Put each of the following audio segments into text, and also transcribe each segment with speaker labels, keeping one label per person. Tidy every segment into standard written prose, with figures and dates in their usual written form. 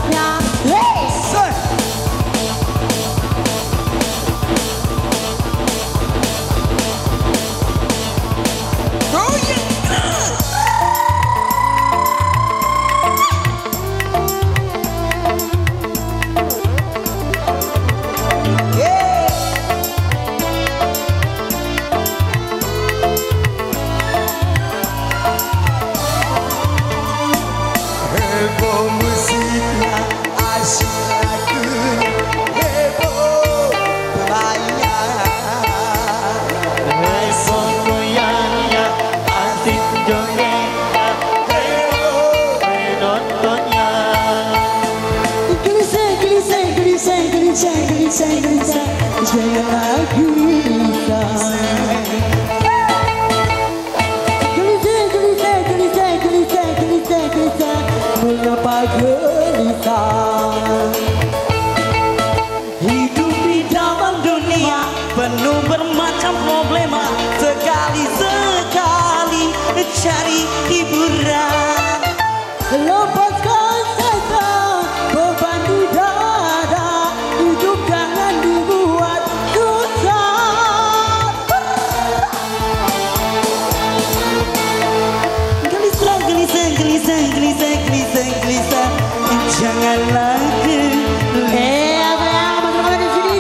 Speaker 1: saatnya. Hey! Oh yeah!
Speaker 2: Heboh musiknya, asyik lagunya, heboh berbayar.
Speaker 3: Heboh goyangnya, asik jogetnya, heboh penontonnya.
Speaker 1: Gelisah, gelisah, gelisah, gelisah, gelisah, gelisah, jangan lagi gelisah. Gelisah, gelisah, gelisah, gelisah, gelisah, mengapa gelisah?
Speaker 3: Hidup di dalam dunia penuh bermacam problema, sekali-sekali cari hiburan.
Speaker 1: Lepaskan saja beban di dada, hidup jangan dibuat susah.
Speaker 3: Gelisah, gelisah, gelisah, gelisah, gelisah, gelisah, janganlah gelisah.
Speaker 1: Apa yang teman-teman di sini?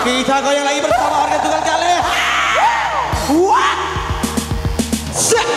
Speaker 2: Kita goyang lagi bersama harga tunggal kali.
Speaker 3: What? Set.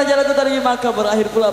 Speaker 3: jalanku tadi maka berakhir pula